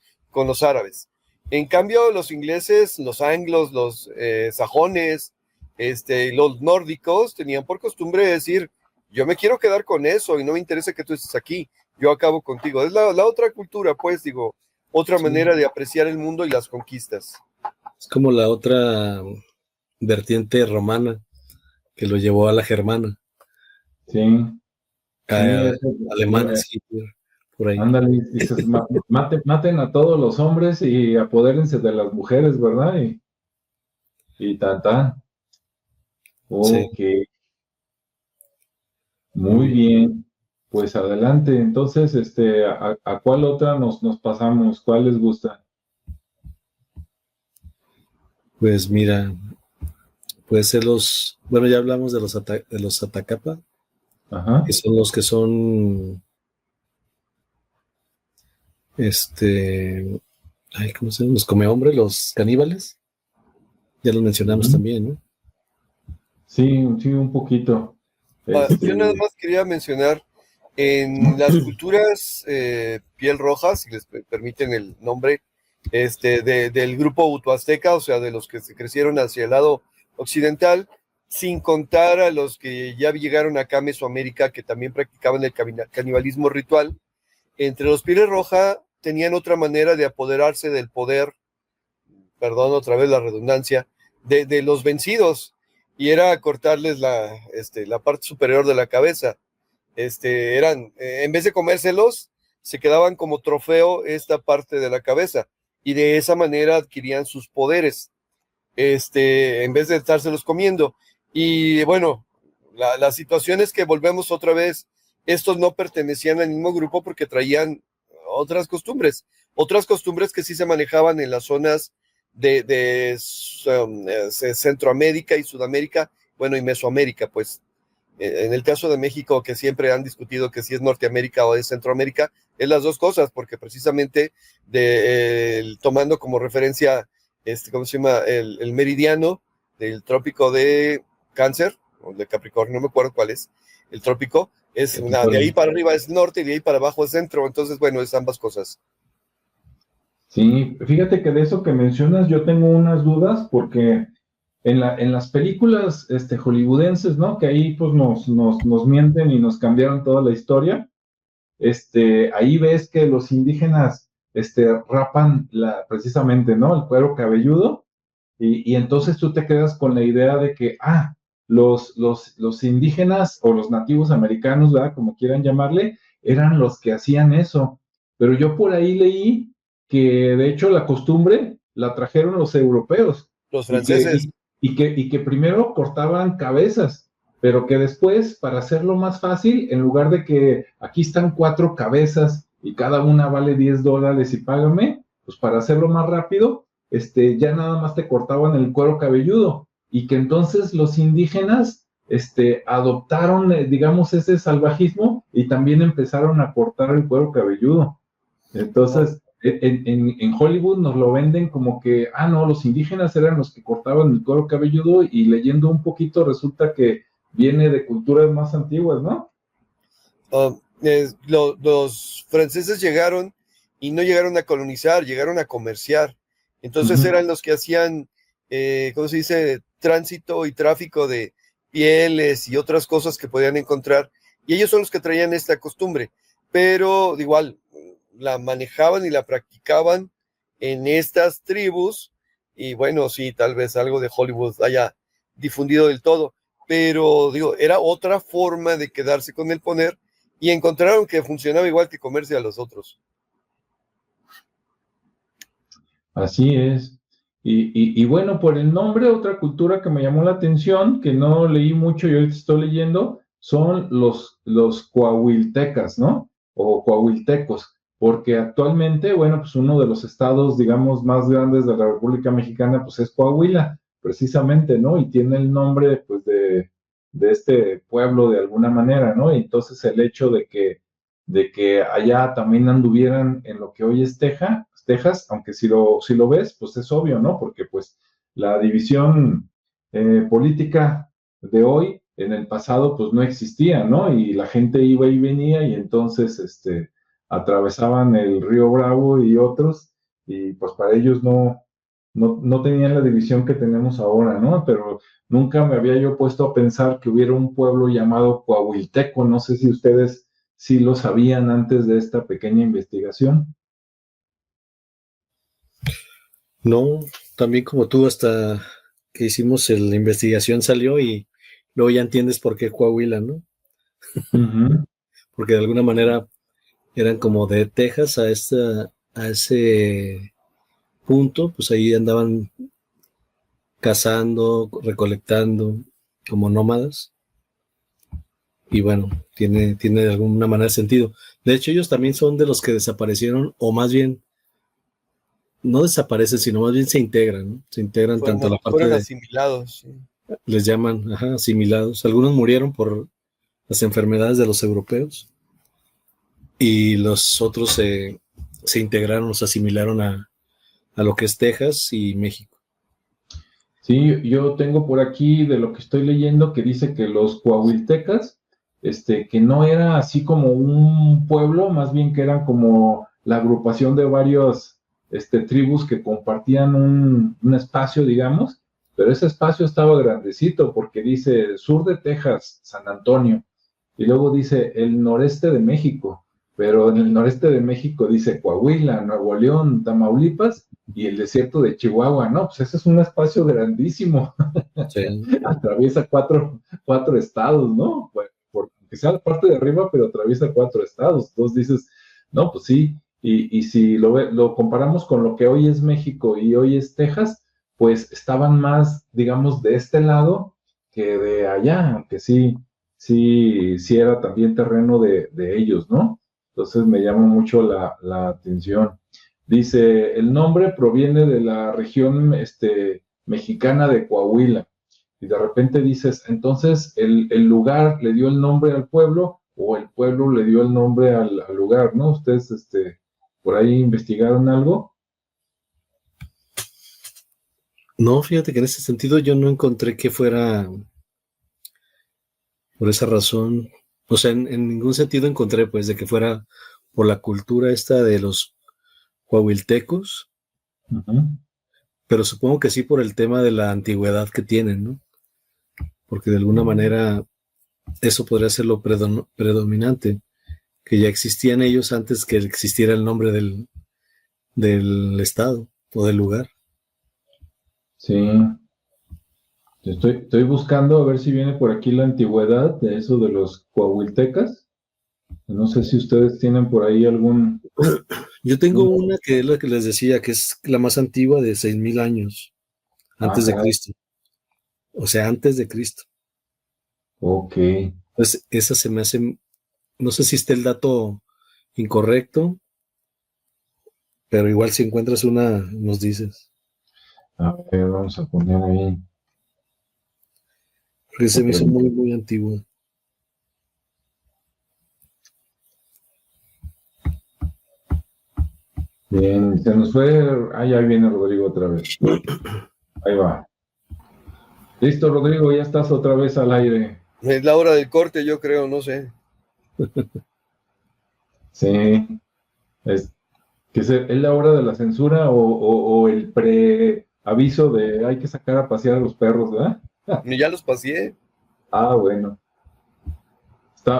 árabes. En cambio, los ingleses, los anglos, los sajones, los nórdicos tenían por costumbre decir, yo me quiero quedar con eso y no me interesa que tú estés aquí, yo acabo contigo. Es la otra cultura, pues, digo, otra manera de apreciar el mundo y las conquistas. Es como la otra vertiente romana que lo llevó a la germana. Sí. Alemana, sí, por ahí. Ándale, dices, maten a todos los hombres y apodérense de las mujeres, ¿verdad? Y tan. Ok. Sí. Muy bien. Pues adelante. Entonces, ¿a cuál otra nos pasamos? ¿Cuál les gusta? Pues mira, puede ser bueno, ya hablamos de los Atacapa, ajá, que son los que son, ¿cómo se llama? Los come hombre, los caníbales. Ya los mencionamos también, ¿no? Sí, un poquito. Yo nada más quería mencionar, en las culturas piel roja, si les permiten el nombre, del grupo utoazteca, o sea, de los que se crecieron hacia el lado occidental, sin contar a los que ya llegaron acá a Mesoamérica, que también practicaban el canibalismo ritual. Entre los pieles roja tenían otra manera de apoderarse del poder, perdón, otra vez la redundancia, de los vencidos, y era cortarles la parte superior de la cabeza. En vez de comérselos, se quedaban como trofeo esta parte de la cabeza, y de esa manera adquirían sus poderes, en vez de estárselos comiendo. Y bueno, la situación es que volvemos otra vez, estos no pertenecían al mismo grupo porque traían otras costumbres que sí se manejaban en las zonas de Centroamérica y Sudamérica, bueno, y Mesoamérica, pues. En el caso de México, que siempre han discutido que si es Norteamérica o es Centroamérica, es las dos cosas, porque precisamente tomando como referencia, ¿cómo se llama? El meridiano del trópico de Cáncer, o de Capricornio, no me acuerdo cuál es, el trópico, de ahí para arriba es norte y de ahí para abajo es centro, entonces, bueno, es ambas cosas. Sí, fíjate que de eso que mencionas yo tengo unas dudas, porque en las películas hollywoodenses, ¿no? Que ahí pues nos mienten y nos cambiaron toda la historia. Ahí ves que los indígenas rapan precisamente, ¿no? El cuero cabelludo, y entonces tú te quedas con la idea de que, los indígenas o los nativos americanos, ¿verdad? Como quieran llamarle, eran los que hacían eso. Pero yo por ahí leí que de hecho la costumbre la trajeron los europeos. Los franceses. Y que primero cortaban cabezas, pero que después, para hacerlo más fácil, en lugar de que aquí están 4 cabezas y cada una vale $10 y págame, pues para hacerlo más rápido, ya nada más te cortaban el cuero cabelludo, y que entonces los indígenas adoptaron, digamos, ese salvajismo y también empezaron a cortar el cuero cabelludo. Entonces, en Hollywood nos lo venden como que, no, los indígenas eran los que cortaban el cuero cabelludo, y leyendo un poquito resulta que viene de culturas más antiguas, ¿no? Los franceses llegaron y no llegaron a colonizar, llegaron a comerciar. Entonces eran los que hacían, ¿cómo se dice?, tránsito y tráfico de pieles y otras cosas que podían encontrar. Y ellos son los que traían esta costumbre. Pero igual, la manejaban y la practicaban en estas tribus, y bueno, sí, tal vez algo de Hollywood haya difundido del todo, pero digo, era otra forma de quedarse con el poder, y encontraron que funcionaba igual que comerse a los otros. Así es. Y bueno, por el nombre, otra cultura que me llamó la atención, que no leí mucho y ahorita estoy leyendo, son los coahuiltecas, ¿no? O coahuiltecos. porque actualmente, bueno, pues uno de los estados, digamos, más grandes de la República Mexicana, pues es Coahuila, precisamente, ¿no? Y tiene el nombre, pues, de este pueblo de alguna manera, ¿no? Y entonces el hecho de que allá también anduvieran en lo que hoy es Texas, aunque si lo ves, pues es obvio, ¿no? Porque pues la división política de hoy en el pasado pues no existía, ¿no? Y la gente iba y venía y entonces atravesaban el río Bravo y otros y pues para ellos no tenían la división que tenemos ahora, ¿no? Pero nunca me había yo puesto a pensar que hubiera un pueblo llamado Coahuilteco, no sé si ustedes sí lo sabían antes de esta pequeña investigación. No, también como tú, hasta que hicimos la investigación salió y luego ya entiendes por qué Coahuila, ¿no? Uh-huh. Porque de alguna manera eran como de Texas a ese punto, pues ahí andaban cazando, recolectando, como nómadas. Y bueno, tiene de alguna manera sentido. De hecho, ellos también son de los que desaparecieron, o más bien, no desaparecen, sino más bien se integran, ¿no? Se integran tanto a la parte Fueron de, asimilados. Sí. les llaman, asimilados. Algunos murieron por las enfermedades de los europeos y los otros se integraron, se asimilaron a lo que es Texas y México. Sí, yo tengo por aquí de lo que estoy leyendo que dice que los coahuiltecas, que no era así como un pueblo, más bien que eran como la agrupación de varios tribus que compartían un espacio, digamos, pero ese espacio estaba grandecito porque dice sur de Texas, San Antonio, y luego dice el noreste de México, pero en el noreste de México dice Coahuila, Nuevo León, Tamaulipas y el desierto de Chihuahua, ¿no? Pues ese es un espacio grandísimo. Sí. Atraviesa cuatro estados, ¿no? Porque sea la parte de arriba, pero atraviesa 4 estados. Entonces dices, no, pues sí. Y si lo comparamos con lo que hoy es México y hoy es Texas, pues estaban más, digamos, de este lado que de allá, aunque sí era también terreno de ellos, ¿no? Entonces me llama mucho la atención. Dice, el nombre proviene de la región mexicana de Coahuila. Y de repente dices, entonces el lugar le dio el nombre al pueblo o el pueblo le dio el nombre al lugar, ¿no? Ustedes por ahí investigaron algo. No, fíjate que en ese sentido yo no encontré que fuera por esa razón. O sea, en ningún sentido encontré, pues, de que fuera por la cultura esta de los coahuiltecos, Uh-huh. pero supongo que sí por el tema de la antigüedad que tienen, ¿no? Porque de alguna manera eso podría ser lo predominante, que ya existían ellos antes que existiera el nombre del estado o del lugar. Sí, estoy buscando a ver si viene por aquí la antigüedad de eso de los coahuiltecas. No sé si ustedes tienen por ahí algún... Yo tengo una que es la que les decía, que es la más antigua de 6,000 años antes de caray. Cristo. O sea, antes de Cristo. Ok. Entonces, esa se me hace, no sé si está el dato incorrecto, pero igual si encuentras una, nos dices. A ver, vamos a poner ahí. Porque se me hizo muy, muy antigua. Bien, se nos fue. Ah, ya viene Rodrigo otra vez. Ahí va. Listo, Rodrigo, ya estás otra vez al aire. Es la hora del corte, yo creo, no sé. Sí. ¿Es la hora de la censura o el preaviso de hay que sacar a pasear a los perros, ¿verdad? Ya los pasé. Ah, bueno.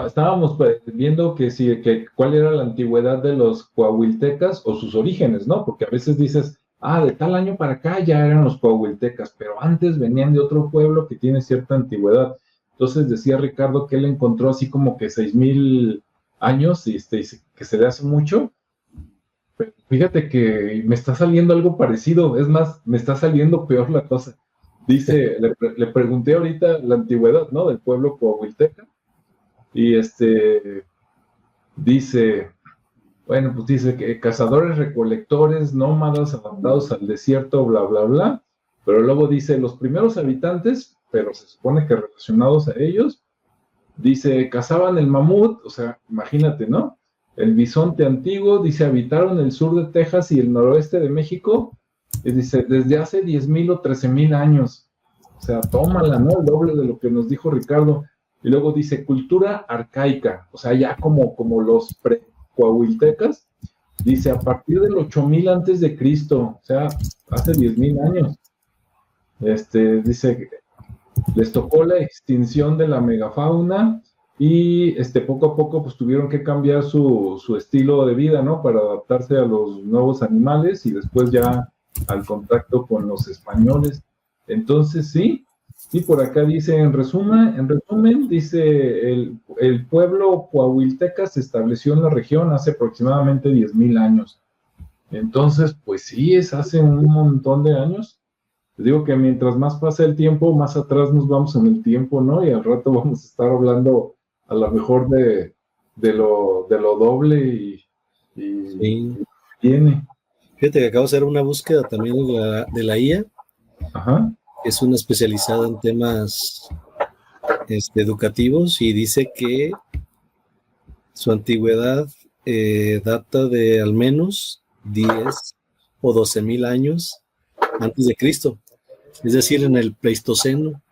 Estábamos viendo que cuál era la antigüedad de los coahuiltecas o sus orígenes, ¿no? Porque a veces dices, de tal año para acá ya eran los coahuiltecas, pero antes venían de otro pueblo que tiene cierta antigüedad. Entonces decía Ricardo que él encontró así como que 6,000 años y que se le hace mucho. Pero fíjate que me está saliendo algo parecido, es más, me está saliendo peor la cosa. Dice, le pregunté ahorita la antigüedad, ¿no? Del pueblo coahuilteca. Y dice, Bueno, pues dice que cazadores, recolectores, nómadas, adaptados al desierto, bla, bla, bla. Pero luego dice los primeros habitantes, pero se supone que relacionados a ellos, dice, cazaban el mamut, o sea, imagínate, ¿no? El bisonte antiguo, dice, habitaron el sur de Texas y el noroeste de México, y dice, desde hace 10,000 o 13,000 años. O sea, tómala, ¿no? El doble de lo que nos dijo Ricardo. Y luego dice, cultura arcaica, o sea, ya como los precoahuiltecas, dice, a partir del 8,000 antes de Cristo, o sea, hace 10,000 años. Dice, les tocó la extinción de la megafauna y poco a poco pues tuvieron que cambiar su estilo de vida, ¿no? Para adaptarse a los nuevos animales y después ya al contacto con los españoles. Entonces sí, por acá dice, en resumen dice, el pueblo coahuilteca se estableció en la región hace aproximadamente 10,000 años. Entonces, pues sí, es hace un montón de años. Te digo que mientras más pasa el tiempo, más atrás nos vamos en el tiempo, ¿no? Y al rato vamos a estar hablando a lo mejor de lo doble y Sí. tiene. Fíjate que acabo de hacer una búsqueda también de la IA, Ajá. que es una especializada en temas educativos, y dice que su antigüedad data de al menos 10 o 12,000 años antes de Cristo, es decir, en el Pleistoceno.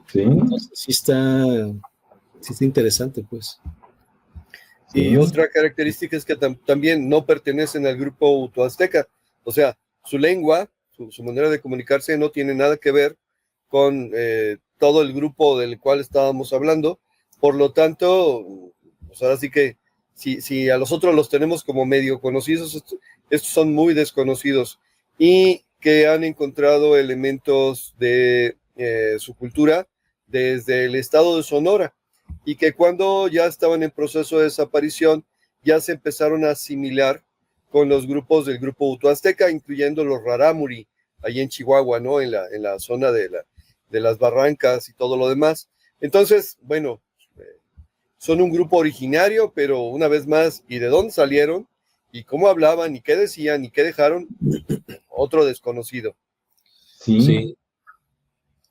Sí. Entonces, sí está interesante, pues. Y Sí. otra característica es que también no pertenecen al grupo utoazteca, o sea, su lengua, su manera de comunicarse no tiene nada que ver con todo el grupo del cual estábamos hablando. Por lo tanto, pues ahora sí que si a los otros los tenemos como medio conocidos, estos son muy desconocidos y que han encontrado elementos de su cultura desde el estado de Sonora, y que cuando ya estaban en proceso de desaparición ya se empezaron a asimilar con los grupos del grupo utoazteca, incluyendo los rarámuri, ahí en Chihuahua, ¿no? En la zona de las barrancas y todo lo demás. Entonces, bueno, son un grupo originario, pero una vez más, ¿y de dónde salieron? ¿Y cómo hablaban? ¿Y qué decían? ¿Y qué dejaron? Otro desconocido. Sí.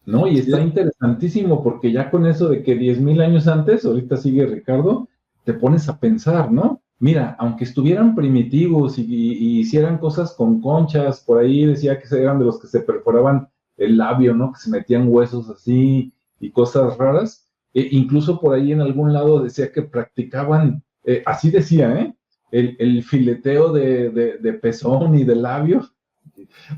No, y está interesantísimo porque ya con eso de que 10,000 años antes, ahorita sigue Ricardo, te pones a pensar, ¿no? Mira, aunque estuvieran primitivos y hicieran cosas con conchas, por ahí decía que eran de los que se perforaban el labio, ¿no? Que se metían huesos así y cosas raras. Incluso por ahí en algún lado decía que practicaban, así decía, ¿eh? El fileteo de pezón y de labio.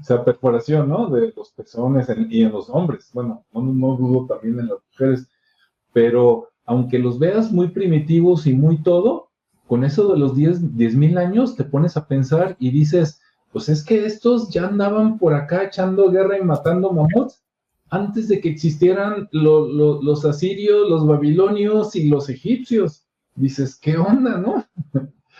O sea, perforación, ¿no? De los pezones y en los hombres. Bueno, no dudo también en las mujeres, pero aunque los veas muy primitivos y muy todo, con eso de los 10,000 años te pones a pensar y dices, pues es que estos ya andaban por acá echando guerra y matando mamuts antes de que existieran los asirios, los babilonios y los egipcios. Dices, ¿qué onda, no?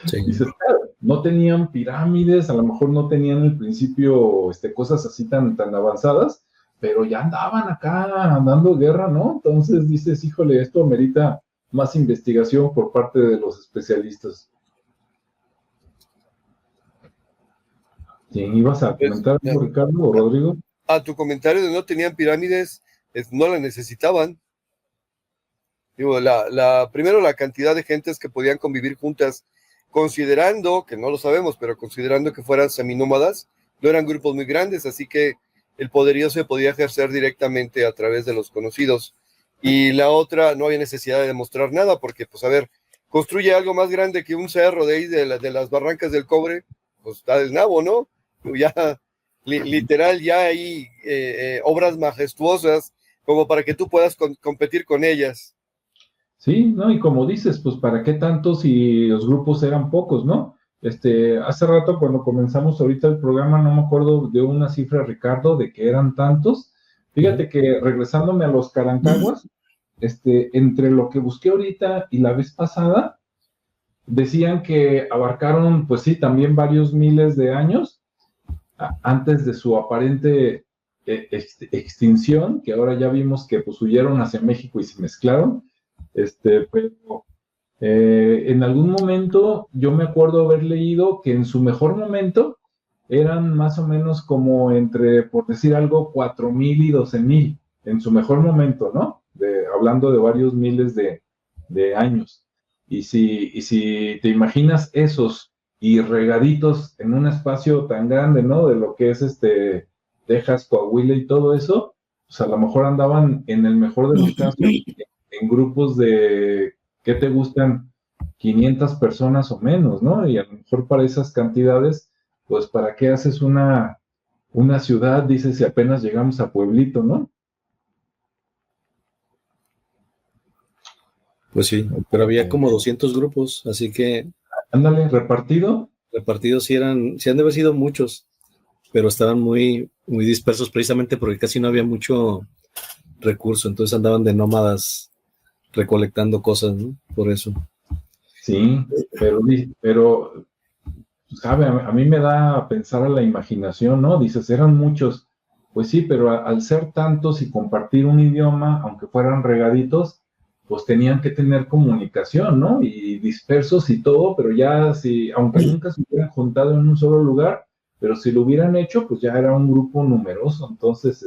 Sí. Dices, claro, no tenían pirámides, a lo mejor no tenían al principio cosas así tan avanzadas, pero ya andaban acá dando guerra, ¿no? Entonces dices, híjole, esto amerita más investigación por parte de los especialistas. ¿Quién ibas a comentar, Ricardo o Rodrigo? A tu comentario de no tenían pirámides, no la necesitaban. Digo, primero la cantidad de gentes que podían convivir juntas, considerando, que no lo sabemos, pero considerando que fueran seminómadas, no eran grupos muy grandes, así que el poderío se podía ejercer directamente a través de los conocidos. Y la otra, no había necesidad de demostrar nada, porque, pues, a ver, construye algo más grande que un cerro de ahí, de las Barrancas del Cobre, pues está del nabo, ¿no? Ya, literal, ya hay obras majestuosas como para que tú puedas competir con ellas. Sí, ¿no? Y como dices, pues ¿para qué tantos si los grupos eran pocos, ¿no? Hace rato cuando comenzamos ahorita el programa, no me acuerdo de una cifra, Ricardo, de que eran tantos. Fíjate que regresándome a los Carancaguas, entre lo que busqué ahorita y la vez pasada, decían que abarcaron, pues sí, también varios miles de años antes de su aparente extinción, que ahora ya vimos que pues huyeron hacia México y se mezclaron. Pero En algún momento yo me acuerdo haber leído que en su mejor momento eran más o menos como entre, por decir algo, 4,000 y 12,000 en su mejor momento, ¿no? Hablando de varios miles de años. Y si te imaginas esos y regaditos en un espacio tan grande, ¿no? De lo que es Texas, Coahuila y todo eso, pues a lo mejor andaban en el mejor de los casos en grupos de, ¿qué te gustan? 500 personas o menos, ¿no? Y a lo mejor para esas cantidades, pues ¿para qué haces una ciudad? Dices, si apenas llegamos a Pueblito, ¿no? Pues sí, pero había como 200 grupos, así que Ándale, repartido. repartidos sí han de haber sido muchos, pero estaban muy, muy dispersos precisamente porque casi no había mucho recurso, entonces andaban de nómadas recolectando cosas, ¿no? Por eso. Sí, pero sabe, a mí me da a pensar a la imaginación, ¿no? Dices, eran muchos. Pues sí, pero al ser tantos y compartir un idioma, aunque fueran regaditos, pues tenían que tener comunicación, ¿no? Y dispersos y todo, pero ya si, aunque nunca se hubieran juntado en un solo lugar, pero si lo hubieran hecho, pues ya era un grupo numeroso. Entonces,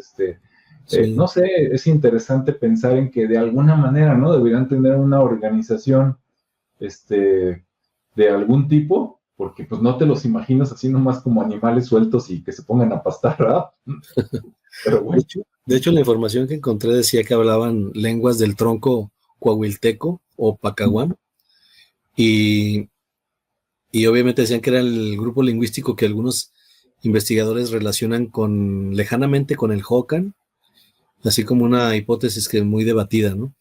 Sí. no sé, es interesante pensar en que de alguna manera, ¿no? Deberían tener una organización, de algún tipo, porque pues no te los imaginas así nomás como animales sueltos y que se pongan a pastar, ¿verdad? Pero bueno. De hecho, la información que encontré decía que hablaban lenguas del tronco coahuilteco o pacahuán, y, y obviamente decían que era el grupo lingüístico que algunos investigadores relacionan lejanamente con el Hokan, así como una hipótesis que es muy debatida, ¿no?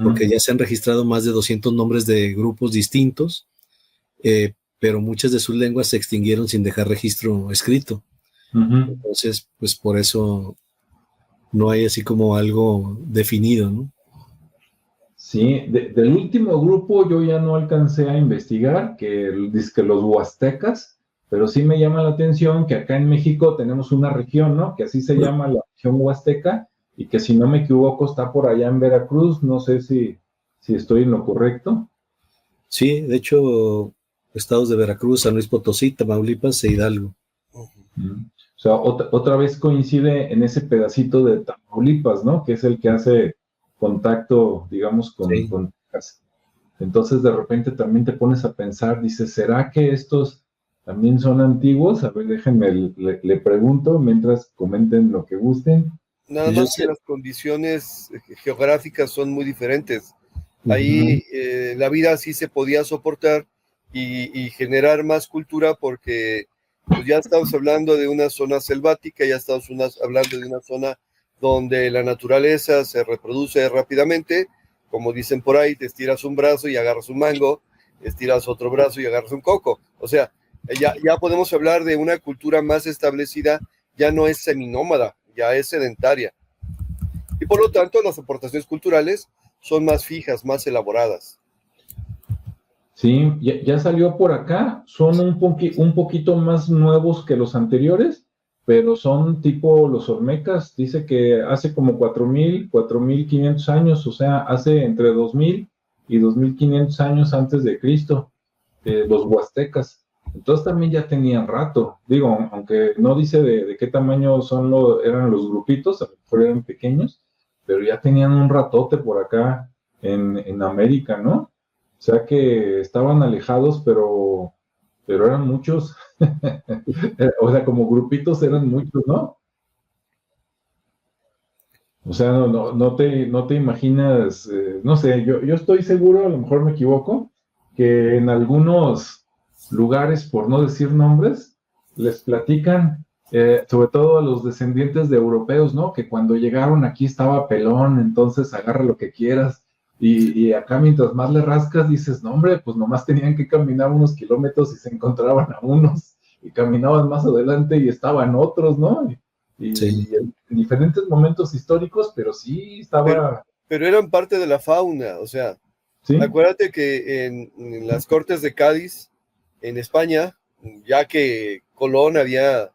Porque ya se han registrado más de 200 nombres de grupos distintos, pero muchas de sus lenguas se extinguieron sin dejar registro escrito. Entonces, pues por eso no hay así como algo definido, ¿no? Sí, del último grupo yo ya no alcancé a investigar, que dice los huastecas, pero sí me llama la atención que acá en México tenemos una región, ¿no? Que así se llama la región huasteca y que si no me equivoco está por allá en Veracruz, no sé si estoy en lo correcto. Sí, de hecho, estados de Veracruz, San Luis Potosí, Tamaulipas e Hidalgo. O sea, otra vez coincide en ese pedacito de Tamaulipas, ¿no? Que es el que hace contacto, digamos, Sí. con Texas. Entonces, de repente también te pones a pensar, dices, ¿será que estos también son antiguos? A ver, déjenme, le pregunto mientras comenten lo que gusten. Nada Pues yo más que sé. las condiciones geográficas son muy diferentes. Uh-huh. Ahí la vida sí se podía soportar y generar más cultura porque pues ya estamos hablando de una zona selvática, ya estamos hablando de una zona donde la naturaleza se reproduce rápidamente, como dicen por ahí, te estiras un brazo y agarras un mango, estiras otro brazo y agarras un coco. O sea, ya podemos hablar de una cultura más establecida, ya no es seminómada, ya es sedentaria. Y por lo tanto, las aportaciones culturales son más fijas, más elaboradas. Sí, ya salió por acá, son un poquito más nuevos que los anteriores, pero son tipo los Olmecas, dice que hace como 4,500 años, o sea, hace entre 2,000 y 2,500 años antes de Cristo, los huastecas. Entonces también ya tenían rato, digo, aunque no dice de qué tamaño eran los grupitos, a lo mejor eran pequeños, pero ya tenían un ratote por acá en América, ¿no? O sea que estaban alejados, pero eran muchos. O sea, como grupitos eran muchos, ¿no? O sea, no te imaginas, no sé, yo estoy seguro, a lo mejor me equivoco, que en algunos lugares, por no decir nombres, les platican, sobre todo a los descendientes de europeos, ¿no? Que cuando llegaron aquí estaba pelón, entonces agarra lo que quieras. Y acá mientras más le rascas, dices, no, hombre, pues nomás tenían que caminar unos kilómetros y se encontraban a unos, y caminaban más adelante y estaban otros, ¿no? Sí. Y en diferentes momentos históricos, pero sí Pero, estaba, pero eran parte de la fauna, o sea, sí, acuérdate que en las Cortes de Cádiz, en España, ya que Colón había,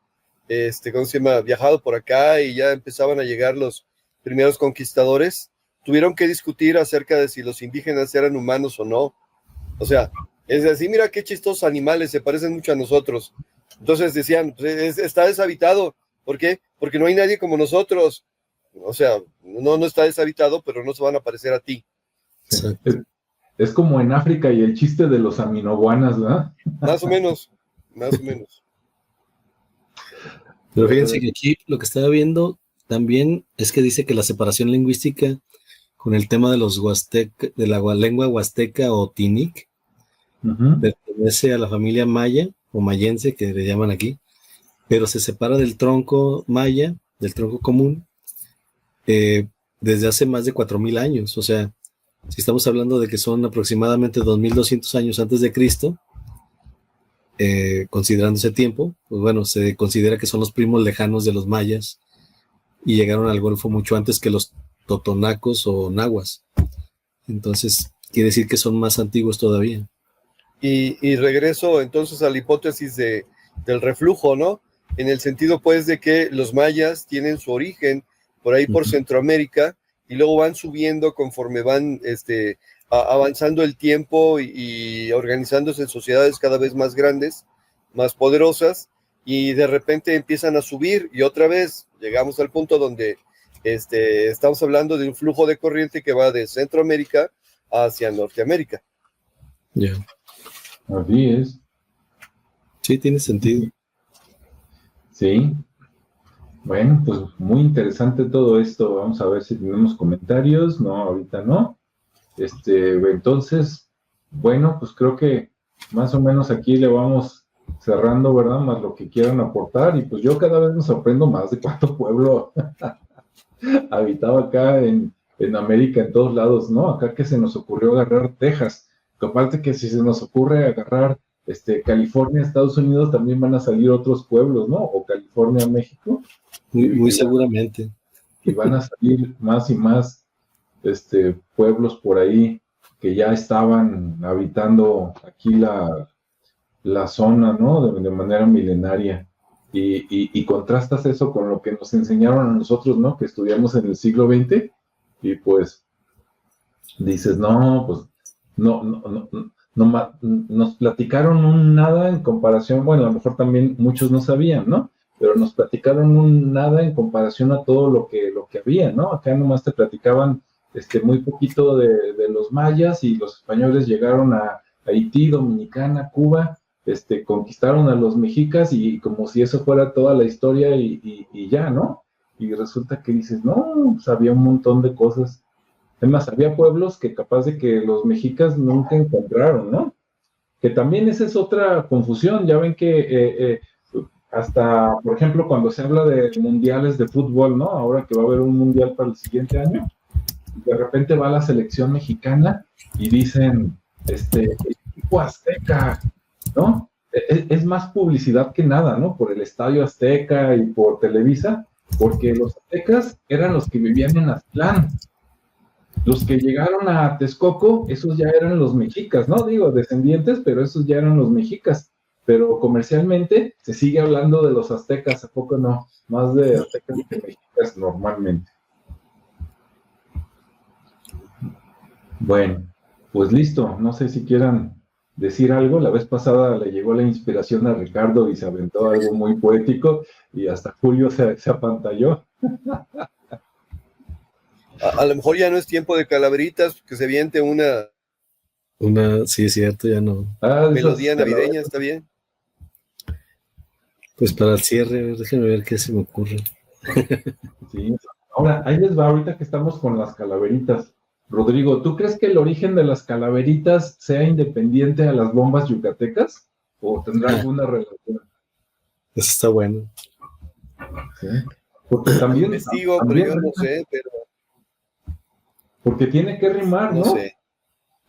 ¿cómo se llama?, viajado por acá y ya empezaban a llegar los primeros conquistadores, tuvieron que discutir acerca de si los indígenas eran humanos o no. O sea, es así, mira qué chistosos animales, se parecen mucho a nosotros. Entonces decían, pues, está deshabitado. ¿Por qué? Porque no hay nadie como nosotros. O sea, no está deshabitado, pero no se van a parecer a ti. Es como en África y el chiste de los aminobuanas, ¿verdad? Más o menos, más o menos. Pero fíjense que aquí lo que estaba viendo también es que dice que la separación lingüística con el tema de los huasteca, de la lengua huasteca o tinic, pertenece a la familia maya o mayense, que le llaman aquí, pero se separa del tronco maya, del tronco común, desde hace más de 4,000 años. O sea, si estamos hablando de que son aproximadamente 2,200 años antes de Cristo, considerando ese tiempo, pues bueno, se considera que son los primos lejanos de los mayas y llegaron al Golfo mucho antes que los totonacos o nahuas. Entonces, quiere decir que son más antiguos todavía. Y regreso entonces a la hipótesis del reflujo, ¿no? En el sentido, pues, de que los mayas tienen su origen por ahí por Centroamérica y luego van subiendo conforme van avanzando el tiempo y organizándose en sociedades cada vez más grandes, más poderosas, y de repente empiezan a subir y otra vez llegamos al punto donde estamos hablando de un flujo de corriente que va de Centroamérica hacia Norteamérica. Ya. Así es. Sí, tiene sentido. Sí. Bueno, pues muy interesante todo esto. Vamos a ver si tenemos comentarios. No, ahorita no. Entonces, bueno, pues creo que más o menos aquí le vamos cerrando, ¿verdad? Más lo que quieran aportar. Y pues yo cada vez me sorprendo más de cuánto pueblo habitaba acá en América, en todos lados, ¿no? Acá que se nos ocurrió agarrar Texas. Que aparte que si se nos ocurre agarrar California, Estados Unidos, también van a salir otros pueblos, ¿no? O California, México. Muy seguramente. Y van a salir más y más pueblos por ahí que ya estaban habitando aquí la zona, ¿no? De manera milenaria. Y contrastas eso con lo que nos enseñaron a nosotros, ¿no? Que estudiamos en el siglo XX, y pues dices, no, pues no, nos platicaron un nada en comparación, bueno, a lo mejor también muchos no sabían, ¿no? Pero nos platicaron un nada en comparación a todo lo que había, ¿no? Acá nomás te platicaban muy poquito de los mayas, y los españoles llegaron a Haití, Dominicana, Cuba, conquistaron a los mexicas, y como si eso fuera toda la historia y ya, ¿no? Y resulta que dices, no, pues había un montón de cosas. Además, había pueblos que capaz de que los mexicas nunca encontraron, ¿no? Que también esa es otra confusión. Ya ven que hasta, por ejemplo, cuando se habla de mundiales de fútbol, ¿no? Ahora que va a haber un mundial para el siguiente año, de repente va la selección mexicana y dicen, equipo azteca, ¿no? Es más publicidad que nada, ¿no? Por el Estadio Azteca y por Televisa, porque los aztecas eran los que vivían en Aztlán. Los que llegaron a Texcoco, esos ya eran los mexicas, ¿no? Digo, descendientes, pero esos ya eran los mexicas. Pero comercialmente se sigue hablando de los aztecas, ¿a poco no? Más de aztecas que mexicas normalmente. Bueno, pues listo. No sé si quieran decir algo. La vez pasada le llegó la inspiración a Ricardo y se aventó algo muy poético, y hasta Julio se apantalló. A lo mejor ya no es tiempo de calaveritas, que se viente una sí, es cierto, ya no. Melodía navideña, ¿está bien? Pues para el cierre, déjenme ver qué se me ocurre. Sí. Ahora, ahí les va, ahorita que estamos con las calaveritas. Rodrigo, ¿tú crees que el origen de las calaveritas sea independiente a las bombas yucatecas? ¿O tendrá alguna relación? Eso está bueno. Sí. Porque también... Investigo, pero yo no sé, pero... Porque tiene que rimar, ¿no? No sé.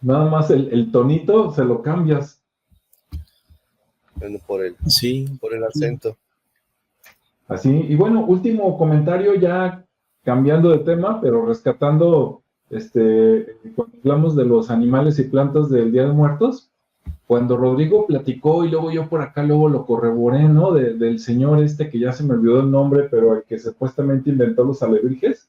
Nada más el tonito se lo cambias. Bueno, por el acento. Así, y bueno, último comentario ya cambiando de tema, pero rescatando, cuando hablamos de los animales y plantas del Día de Muertos, cuando Rodrigo platicó y luego yo por acá luego lo corroboré, ¿no? Del señor que ya se me olvidó el nombre, pero el que supuestamente inventó los alebrijes,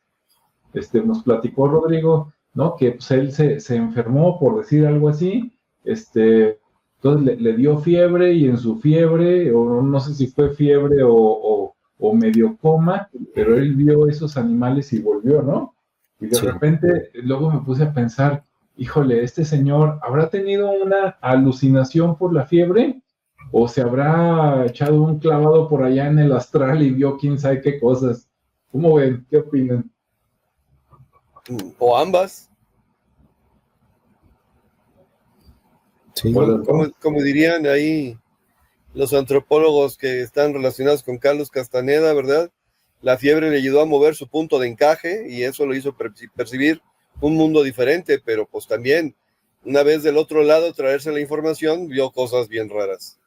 nos platicó Rodrigo, ¿no? Que pues él se enfermó, por decir algo así, Entonces le dio fiebre y en su fiebre, o no sé si fue fiebre o medio coma, pero él vio esos animales y volvió, ¿no? Y de repente luego me puse a pensar, híjole, este señor habrá tenido una alucinación por la fiebre o se habrá echado un clavado por allá en el astral y vio quién sabe qué cosas. ¿Cómo ven? ¿Qué opinan? O ambas. Sí. Como dirían ahí los antropólogos que están relacionados con Carlos Castaneda, ¿verdad? La fiebre le ayudó a mover su punto de encaje y eso lo hizo percibir un mundo diferente, pero pues también, una vez del otro lado, traerse la información, vio cosas bien raras.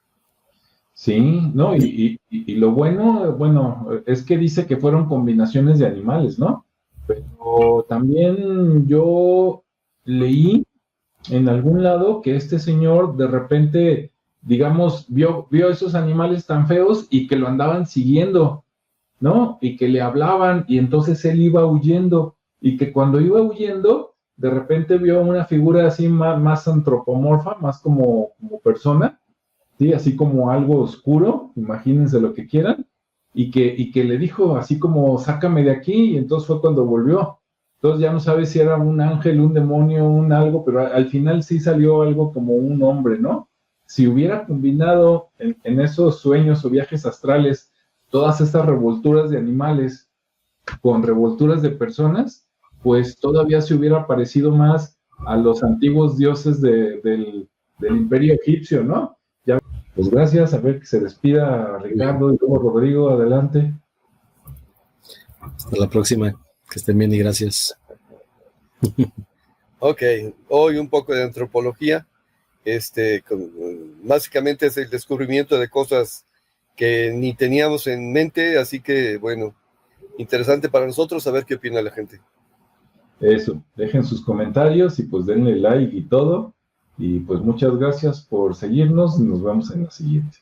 Sí, no, y lo bueno, es que dice que fueron combinaciones de animales, ¿no? Pero también yo leí en algún lado que este señor de repente, digamos, vio esos animales tan feos y que lo andaban siguiendo, ¿no? Y que le hablaban y entonces él iba huyendo y que cuando iba huyendo, de repente vio una figura así más antropomorfa, más como persona, ¿sí? Así como algo oscuro, imagínense lo que quieran, y que le dijo así como, sácame de aquí, y entonces fue cuando volvió. Entonces ya no sabes si era un ángel, un demonio, un algo, pero al final sí salió algo como un hombre, ¿no? Si hubiera combinado en esos sueños o viajes astrales todas estas revolturas de animales con revolturas de personas, pues todavía se hubiera parecido más a los antiguos dioses del imperio egipcio, ¿no? Ya, pues gracias, a ver que se despida Ricardo y luego Rodrigo, adelante. Hasta la próxima, que estén bien y gracias. Ok, hoy un poco de antropología, básicamente es el descubrimiento de cosas que ni teníamos en mente, así que bueno, interesante para nosotros saber qué opina la gente. Eso, dejen sus comentarios y pues denle like y todo. Y pues muchas gracias por seguirnos y nos vemos en la siguiente.